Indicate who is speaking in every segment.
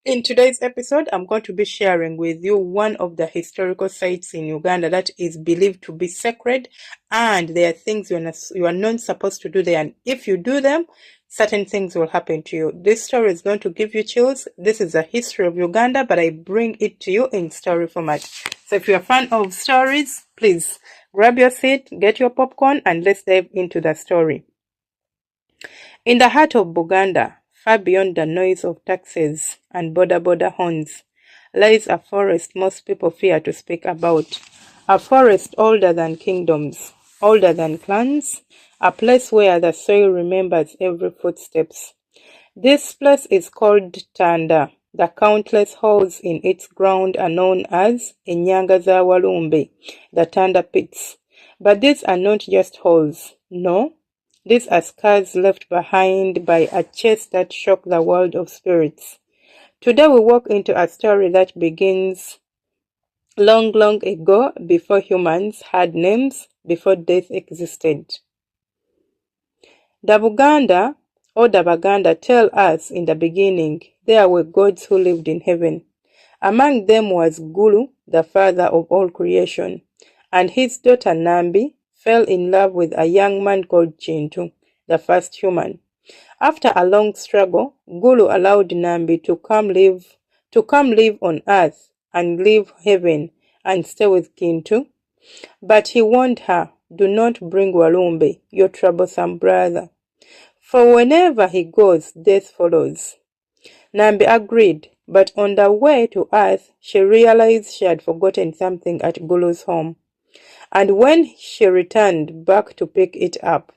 Speaker 1: In today's episode, I'm going to be sharing with you one of the historical sites in Uganda that is believed to be sacred, and there are things you are not supposed to do there, and if you do them, certain things will happen to you. This story is going to give you chills. This is a history of Uganda, but I bring it to you in story format. So if you're a fan of stories, please grab your seat, get your popcorn, and let's dive into the story. In the heart of Buganda, far beyond the noise of taxis and border horns, lies a forest most people fear to speak about. A forest older than kingdoms, older than clans, a place where the soil remembers every footsteps. This place is called Tanda. The countless holes in its ground are known as Ennyanga za Walumbe, the Tanda Pits. But these are not just holes, no. These are scars left behind by a chase that shook the world of spirits. Today we walk into a story that begins long ago, before humans had names, before death existed. The Baganda tell us in the beginning there were gods who lived in heaven. Among them was Gulu, the father of all creation, and his daughter Nambi fell in love with a young man called Chintu, the first human. After a long struggle, Gulu allowed Nambi to come live on earth and leave heaven and stay with Chintu. But he warned her, "Do not bring Walumbe, your troublesome brother. For whenever he goes, death follows." Nambi agreed, but on the way to earth, she realized she had forgotten something at Gulu's home. And when she returned back to pick it up,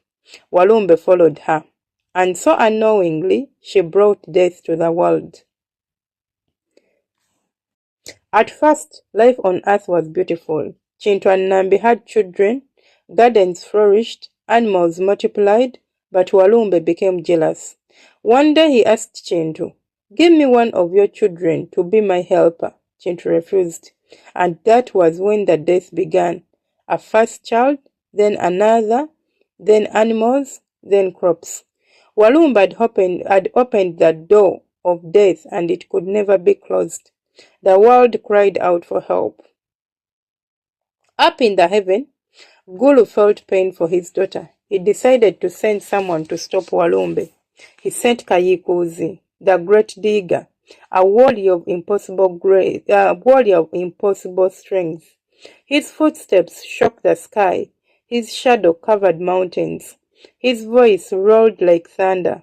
Speaker 1: Walumbe followed her, and so unknowingly she brought death to the world. At first, life on earth was beautiful. Chintu and Nambi had children, gardens flourished, animals multiplied, but Walumbe became jealous. One day he asked Chintu, "Give me one of your children to be my helper." Chintu refused, and that was when the death began. A first child, then another, then animals, then crops. Walumbe had opened the door of death, and it could never be closed. The world cried out for help. Up in the heaven, Gulu felt pain for his daughter. He decided to send someone to stop Walumbe. He sent Kayiikuuzi, the great digger, a warrior of impossible strength. His footsteps shook the sky. His shadow covered mountains. His voice rolled like thunder.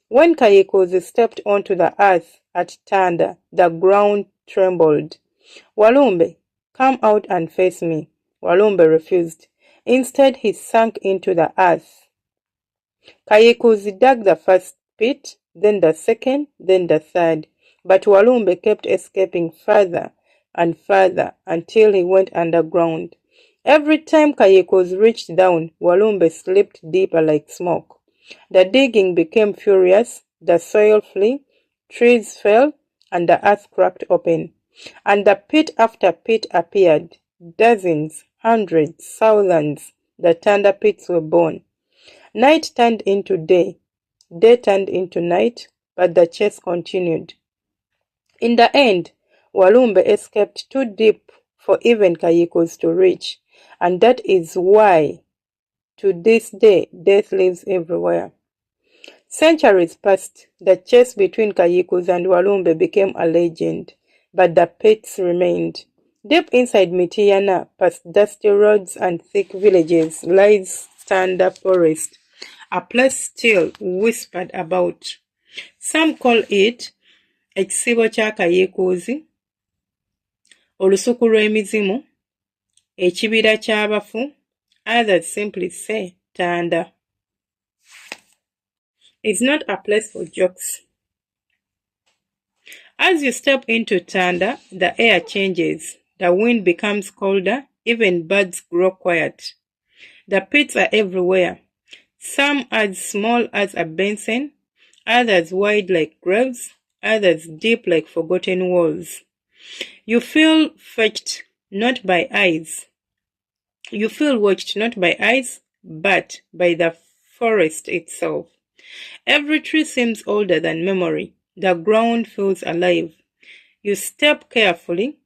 Speaker 1: When Kayiikuuzi stepped onto the earth at Tanda, the ground trembled. "Walumbe, come out and face me." Walumbe refused. Instead, he sank into the earth. Kayiikuuzi dug the first pit, then the second, then the third. But Walumbe kept escaping further and further until he went underground. Every time Kayiikuuzi reached down, Walumbe slipped deeper like smoke. The digging became furious, the soil flew, trees fell, and the earth cracked open. And the pit after pit appeared. Dozens, hundreds, thousands. The Tanda Pits were born. Night turned into day. Day turned into night, but the chase continued. In the end, Walumbe escaped too deep for even Kayiikuuzi to reach, and that is why, to this day, death lives everywhere. Centuries passed. The chase between Kayiikuuzi and Walumbe became a legend, but the pits remained. Deep inside Mityana, past dusty roads and thick villages, lies Tanda Forest, a place still whispered about. Some call it ekisibo kya Kayiikuuzi, olusuku lw'emizimu, ekibira ky'abafu. Others simply say Tanda. It's not a place for jokes. As you step into Tanda, the air changes. The wind becomes colder, even birds grow quiet. The pits are everywhere, some as small as a basin, others wide like graves, others deep like forgotten walls. You feel watched not by eyes, but by the forest itself. Every tree seems older than memory. The ground feels alive. You step carefully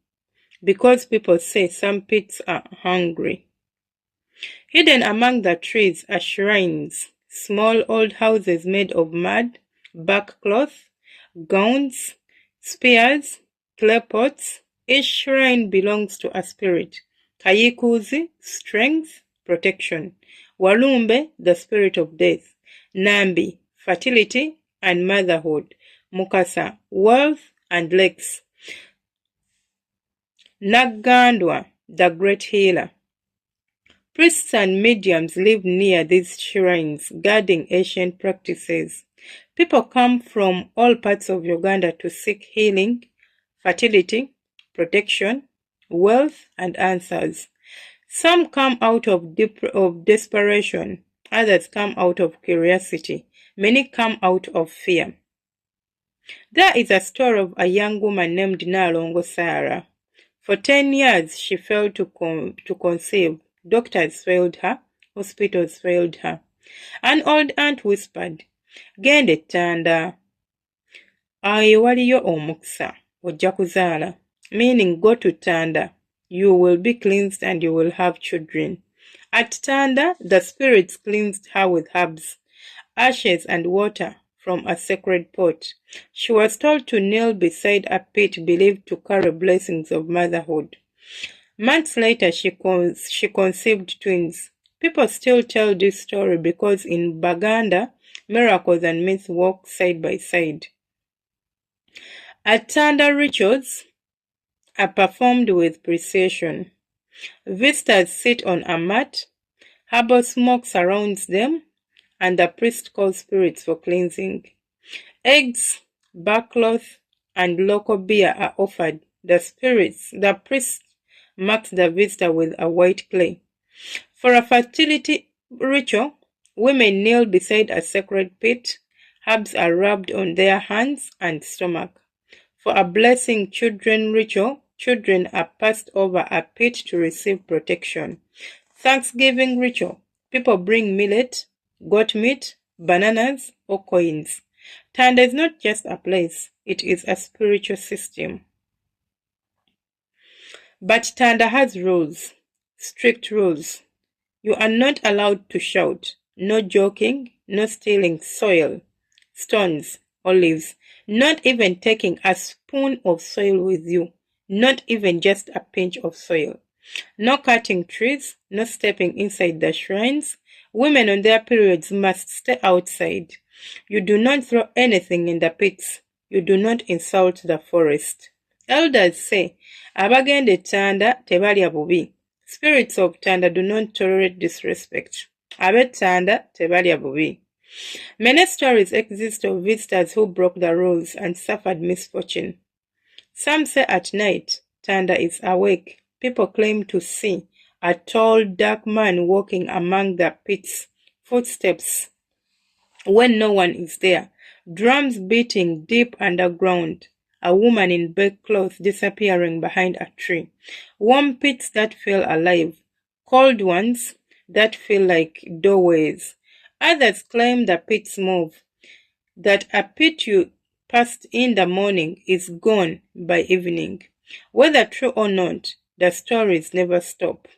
Speaker 1: because people say some pits are hungry. Hidden among the trees are shrines, small old houses made of mud, bark cloth, gowns, spears, clay pots. Each shrine belongs to a spirit. Kayiikuuzi, strength, protection. Walumbe, the spirit of death. Nambi, fertility and motherhood. Mukasa, wealth and lakes. Nagandwa, the great healer. Priests and mediums live near these shrines, guarding ancient practices. People come from all parts of Uganda to seek healing, fertility, protection, wealth, and answers. Some come out of desperation, others come out of curiosity, many come out of fear. There is a story of a young woman named Nalongo Sarah. For 10 years, she failed to conceive. Doctors failed her, hospitals failed her. An old aunt whispered, "Genda Tanda, ayo waliyo omukisa, ojja kuzaala," meaning go to Tanda. You will be cleansed and you will have children. At Tanda, the spirits cleansed her with herbs, ashes and water from a sacred pot. She was told to kneel beside a pit believed to carry blessings of motherhood. Months later, she conceived twins. People still tell this story because in Buganda, miracles and myths walk side by side. At Tanda, rituals are performed with precision. Visitors sit on a mat, herbal smoke surrounds them, and the priest calls spirits for cleansing. Eggs, barkcloth, and local beer are offered. The priest marks the visitor with a white clay. For a fertility ritual, women kneel beside a sacred pit. Herbs are rubbed on their hands and stomach. For a blessing children ritual, children are passed over a pit to receive protection. Thanksgiving ritual, people bring millet, goat meat, bananas, or coins. Tanda is not just a place, it is a spiritual system. But Tanda has rules, strict rules. You are not allowed to shout, no joking, no stealing soil, stones, or leaves, not even taking a spoon of soil with you, not even just a pinch of soil. No cutting trees, no stepping inside the shrines. Women on their periods must stay outside. You do not throw anything in the pits. You do not insult the forest. Elders say, abagenda Tanda tebalya bubi. Spirits of Tanda do not tolerate disrespect. Ab'e Tanda tebalya bubi. Many stories exist of visitors who broke the rules and suffered misfortune. Some say at night, Tanda is awake. People claim to see a tall, dark man walking among the pits, footsteps when no one is there, drums beating deep underground, a woman in black clothes disappearing behind a tree, warm pits that feel alive, cold ones that feel like doorways. Others claim the pits move, that a pit you passed in the morning is gone by evening. Whether true or not, the stories never stop.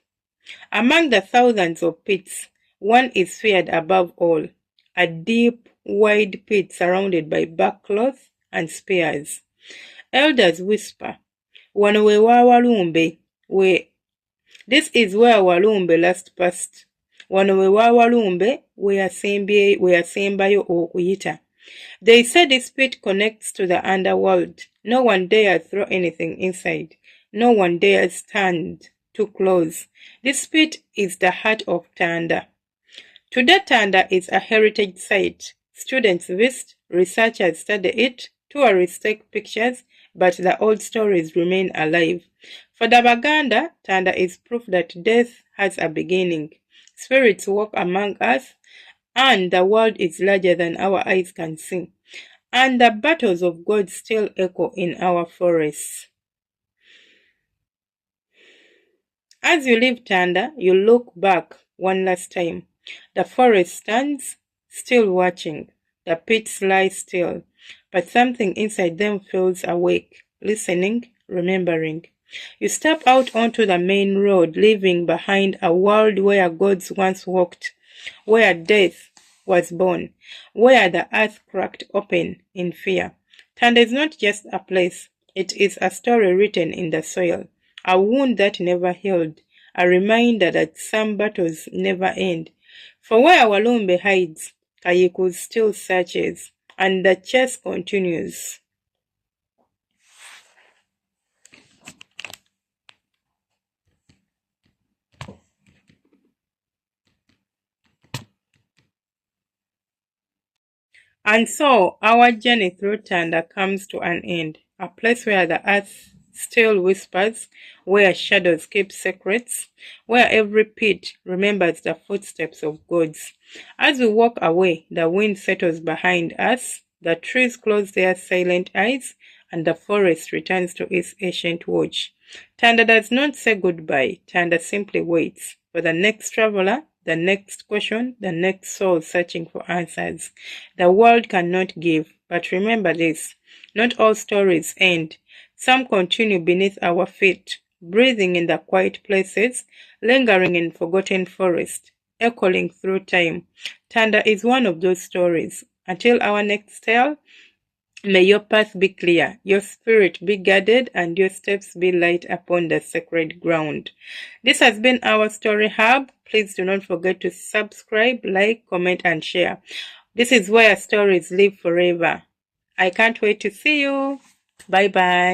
Speaker 1: Among the thousands of pits, one is feared above all, a deep, wide pit surrounded by barkcloth and spears. Elders whisper, "Wano we wa Walumbe, this is where Walumbe last passed. Wano we wa Walumbe, we asembayo okuyita." They say this pit connects to the underworld. No one dares throw anything inside. No one dares stand too close. This pit is the heart of Tanda. Today Tanda is a heritage site. Students visit, researchers study it, tourists take pictures, but the old stories remain alive. For the Baganda, Tanda is proof that death has a beginning. Spirits walk among us, and the world is larger than our eyes can see. And the battles of God still echo in our forests. As you leave Tanda, you look back one last time. The forest stands, still watching. The pits lie still, but something inside them feels awake, listening, remembering. You step out onto the main road, leaving behind a world where gods once walked, where death was born, where the earth cracked open in fear. Tanda is not just a place, it is a story written in the soil, a wound that never healed, a reminder that some battles never end. For where Walumbe hides, Kayiikuuzi still searches, and the chase continues. And so our journey through Tanda comes to an end, a place where the earth still whispers, where shadows keep secrets, where every pit remembers the footsteps of gods. As we walk away, the wind settles behind us, the trees close their silent eyes, and the forest returns to its ancient watch. Tanda does not say goodbye, Tanda simply waits for the next traveler, the next question, the next soul searching for answers. The world cannot give, but remember this, not all stories end. Some continue beneath our feet, breathing in the quiet places, lingering in forgotten forests, echoing through time. Tanda is one of those stories. Until our next tale, may your path be clear, your spirit be guarded, and your steps be light upon the sacred ground. This has been our Story Hub. Please do not forget to subscribe, like, comment, and share. This is where stories live forever. I can't wait to see you. Bye bye.